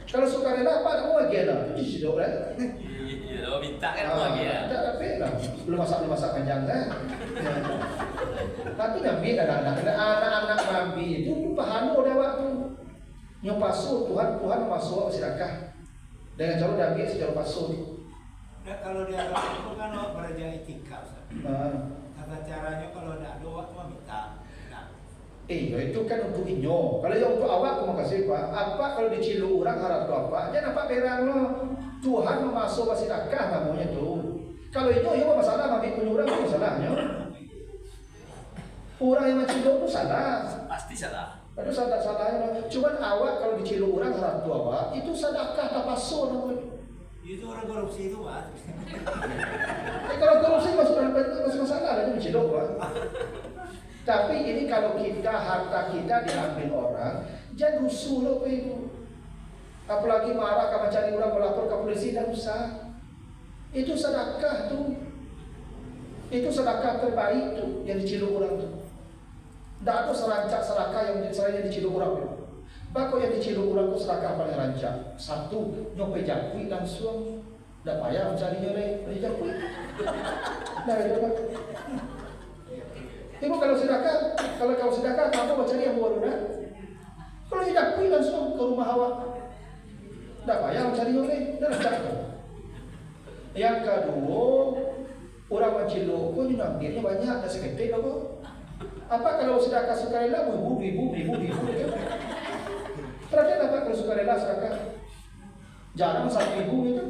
Kalau sukarela apa nak mau lagi lah. Itu diciduk lah. Iya, minta kan mau lagi lah. Tak dapat lah. Belum masak panjang kan. Tapi Nabi anak-anak Nabi itu pahano dah waktu. Yang pasuh Tuhan pasuh sedekah dengan cara Nabi secara pasuh. Nah, kalau dia itu kan beraja itikaf. Tata caranya kalau ada doa cuma minta. Itu kan untuk inyo. Kalau yang untuk awak aku mau kasih pak. Apa kalau dicilu orang harap tu apa? Jangan apa berang lo. Tuhan memasuk sedekah namanya tu. Kalau itu ya masalah bagi penyurang itu masalahnya. Orang yang mencilu itu salah. Pasti salah. Itu salah-salahnya. Cuman awak kalau dicilu orang harap tu awak itu sedekah tak pasuk namanya. Itu orang korupsi itu pak. Kalau korupsi masuk masalah ada mencilu pak. Tapi ini kalau harta kita diambil orang, jangan rusuh loh itu. Apalagi marah kalau cari orang melapor ke polisi, tidak usah. Itu sedekah tuh. Itu sedekah terbaik tuh yang dicilu orang tuh. Tidak ada serancak sedekah yang dicilu orang tuh. Bako yang dicilu orang tuh sedekah paling rancak. Satu, nyope jakui langsung. Tidak payah mencari nyore, jakui. Nah itu pak. Ibu kalau sedekah, kamu mau cari yang baru dah. Kalau tidak pergi langsung ke rumah awak. Tak payah mencari orang, dah cakap. Yang kedua, orang mencilu pun ngambilnya banyak, dah seketik apa? Apa kalau sedekah sukarela, ribu. Perhatian apa kalau sukarela sedekah? Jarang 1.000 itu.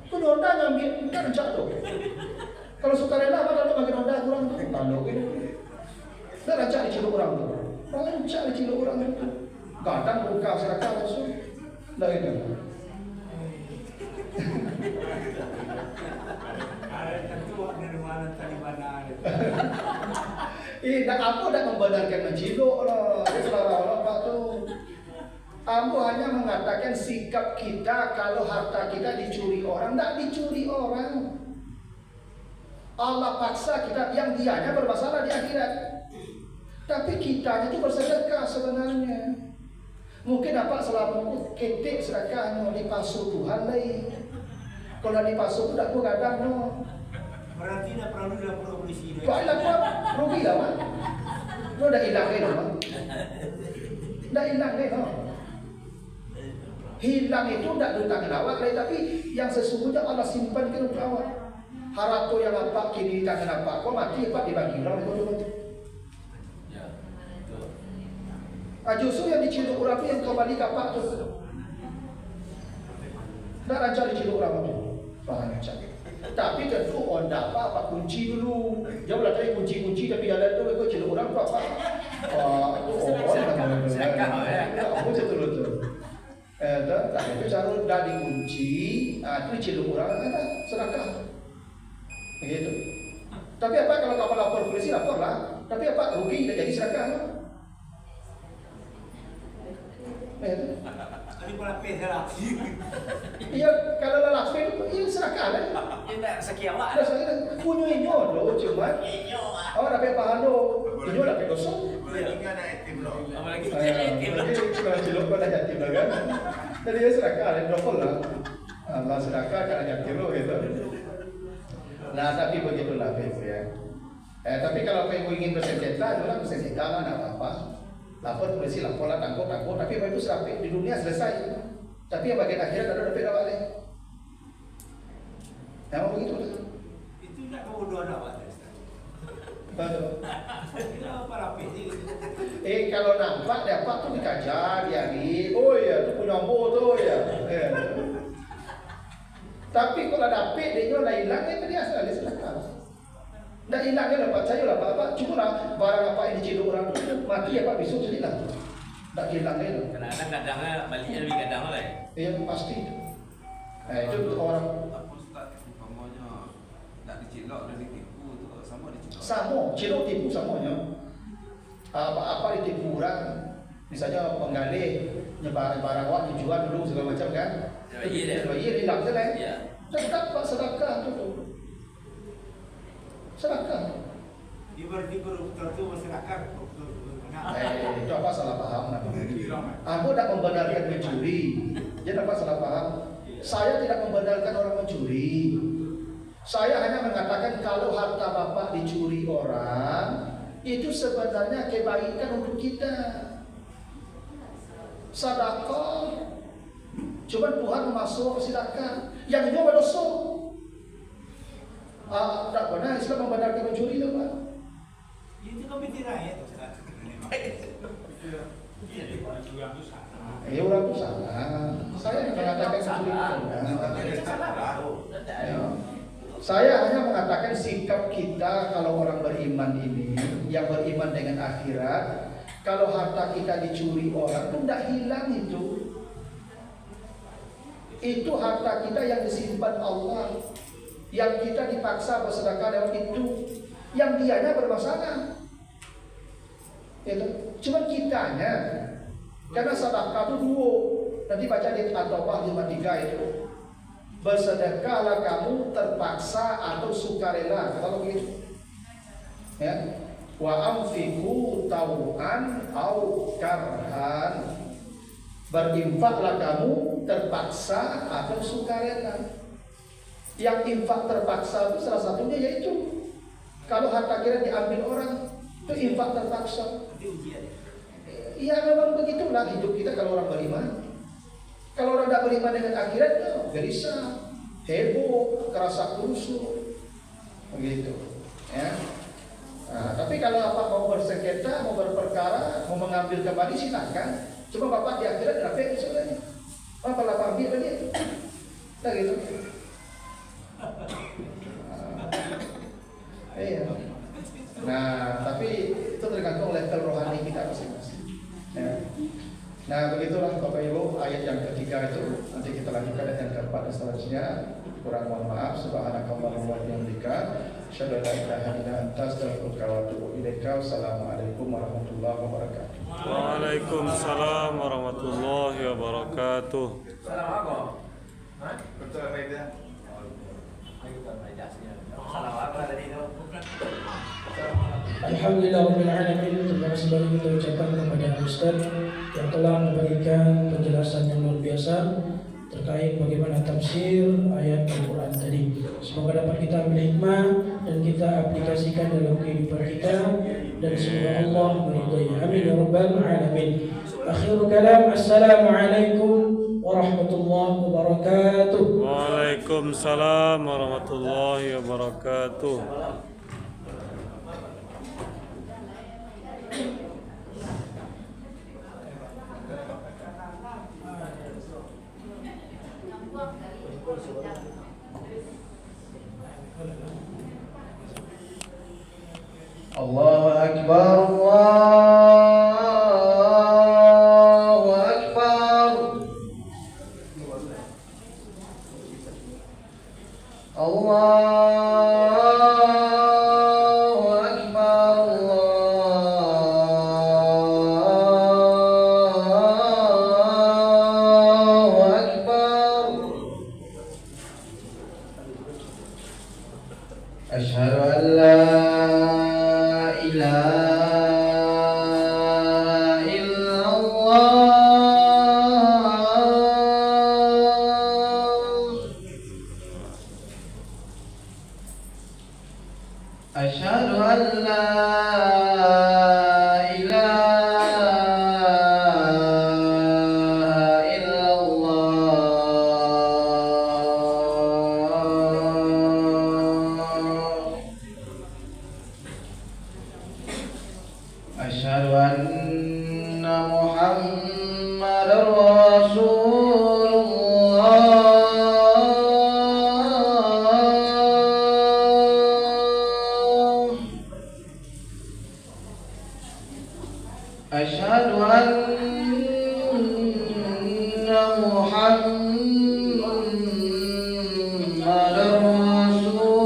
Kau donda ngambil, tak rencak tu. Kalau sukarela apa kalau bagi donda kurang tu tanduk itu. Dah rancak dicilu orang tu. Rancak dicilu orang tu. Kadang buka sedekah langsung. Dah itu. Ada ketua dari mana tadi mana. Dan aku dah membenarkan mencilu lah. Selera Allah Pak tu. Ambo hanya mengatakan sikap kita kalau harta kita dicuri orang, tak dicuri orang. Allah paksa kita, yang dianya bermasalah di akhirat. Tapi kitanya itu bersedekah sebenarnya. Mungkin apa selama ketik sedekahnya dipasuk Tuhan lain. Kalau dipasuk tidak kadang no. Berarti tidak perlu dilaporkan polisi. Baiklah Pak, rugi lah Pak. Lo dah hilang ni Pak. Dah hilang ni Pak. Hilang itu tidak di tangan awak lain, tapi yang sesungguhnya Allah simpankan untuk awak. Harap tu yang apa kini di tangan apa, kau mati apa dibagi orang itu. Justru yang dicilu orang tu yang kembali kapak tu. Dah rancang dicilu orang tu, rancang. Tapi tentu onda apa kunci dulu. Jangan lah tadi kunci tapi jalan tu kau cilu orang tu apa? Itu orang tu. Betul. Tak itu cara dah dikunci, tu cilu orang ada sedekah. Begitu. Tapi apa kalau kau lapor polisi, laporlah. Tapi apa rugi tidak jadi sedekah? Begitu. Ini pelapis lelaki. Iya, kalau lelaki itu iya sedekah lah. Tidak sekian awak. Ada saya punya inyo doh cuma. Awak dapat pahan doh. Inyo dapat dosa. Ini ada etim loh. Apalagi yatim lah. Kalau cilok pada yatim lah kan. Jadi dia sedekah dan double lah. Allah sedekah karena yatim loh gitu. Nah, tapi begitulah Ibu ya. Tapi kalau Ibu ingin bersengketa, orang bersengketa lah, tidak apa-apa. Lapor polisi, laporlah, tangkap. Tapi Ibu itu sampai di dunia selesai. Tapi yang bagian akhirat ada dapat awak lain. Memang begitu. Itu tidak kebodohan awak. Betul. Kenapa lapis ini? Kalau nampak dapat tu dikajar, diari. Oh ya, tu punya ambo tu ya. Tapi kalau dapat dia dah hilang, itu dia asal dia sedekah. Dah hilang dia dapat saya lah apa. Cuma lah barang apa yang dicilu orang tu mati apa besok jadi lah. Tak hilang dia. Kadang-kadang baliknya lebih kadang lah. Ya pasti. Itu orang Apa Ustaz umpamanya nak dicilok dan ditipu tu sama dicilok. sama, cilok tipu samanya. Apa ditipu orang, misalnya penggalih nyebar barang awak dijual dulu segala macam kan. Iya hilang je lah. Sedekah Pak, sedekah tu. Sedekah. Dia berarti koruptor itu masyarakat. Itu apa salah paham nak? Aku tak membenarkan mencuri. Jadi apa salah paham? Saya tidak membenarkan orang mencuri. Saya hanya mengatakan kalau harta bapak dicuri orang, itu sebenarnya kebaikan untuk kita. Sedekah. Cuma Tuhan memasuk sedekah. Yang ini berdosa. Tak benar Islam membenarkan mencuri tu Pak. Itu kan binti rakyat Ustaz. Ya orang itu salah. Saya mengatakan seperti itu. Saya hanya mengatakan sikap kita kalau orang beriman ini, yang beriman dengan akhirat, kalau harta kita dicuri orang itu tidak hilang itu. Itu harta kita yang disimpan Allah, yang kita dipaksa bersedekah lewat itu, yang dianya bermasalah. Itu cuma kitanya, karena sedekah itu dua. Nanti baca di At-Taubah 53 itu. Bersedekahlah kamu terpaksa atau sukarela, kata begitu. Ya. Wa anfiqu taw'an au karhan. Berinfaklah kamu terpaksa atau sukarela. Yang infak terpaksa itu salah satunya yaitu kalau harta kita diambil orang, itu infak terpaksa. Ya memang begitulah hidup kita kalau orang beriman. Kalau orang tidak beriman dengan akhirat, gelisah, heboh, kerasa kusuk, begitu. Ya. Nah, tapi kalau Bapak mau bersengketa, mau berperkara, mau mengambil kembali silakan. Cuma Bapak di akhirat dapat misalnya. Bapak lapar ambil tadi. Nah gitu. Iya. Nah, tapi itu tergantung level rohani kita masing-masing. Ya. Nah, begitulah Bapak Ibu, ayat yang ketiga itu nanti kita lanjutkan ayat yang keempat dan seterusnya. Kurang mohon maaf. Subhanakallahumma wa bihamdika, asyhadu an la ilaha illa anta, astaghfiruka wa atubu ilaika. Wassalamualaikum warahmatullahi wabarakatuh. Waalaikumsalam warahmatullahi wabarakatuh. Assalamualaikum. Betul Faida. Alhamdulillah Rabbil Alamin. Terima kasih banyak kita ucapkan kepada Ustaz yang telah memberikan penjelasan yang luar biasa terkait bagaimana tafsir ayat Al-Quran tadi. Semoga dapat kita ambil hikmah dan kita aplikasikan dalam kehidupan kita, dan semoga Allah meridai. Amin ya Rabbal Alamin. Akhirul kalam, assalamualaikum warahmatullahi wabarakatuh. Waalaikumsalam warahmatullahi wabarakatuh. Allahu Akbar, Allahu Akbar, Allahu Akbar, Allahu Akbar. Asyhadu an la ilaha illallah. Asyhadu an la ilaha illallah. Asyhadu anna Muhammadar Rasulullah. Asyhadu anna Muhammadar Rasulullah.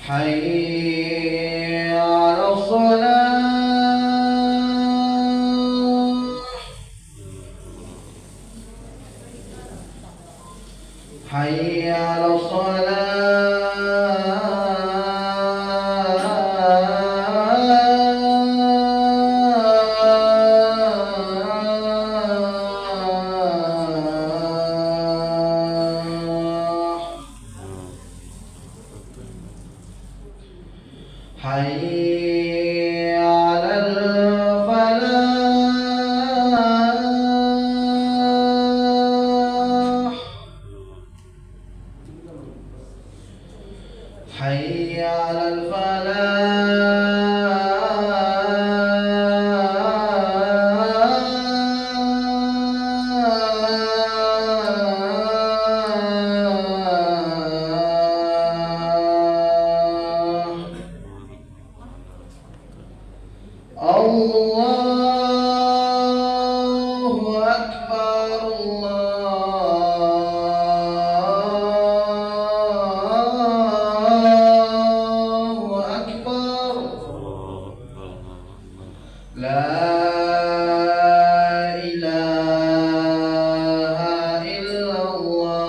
Hayya 'alas shalah. Hayya 'alas salah. Hayya 'alal falah. حي على الفلاح الله أكبر الله أكبر لا إله إلا الله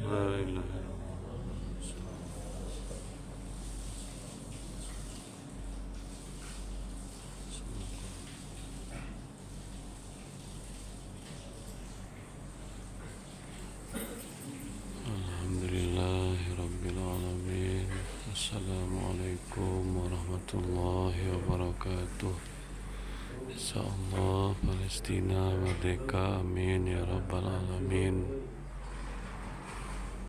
لا إله Alhamdulillahirrabbilalamin. Assalamualaikum warahmatullahi wabarakatuh. InsyaAllah Palestina merdeka, amin ya rabbal alamin.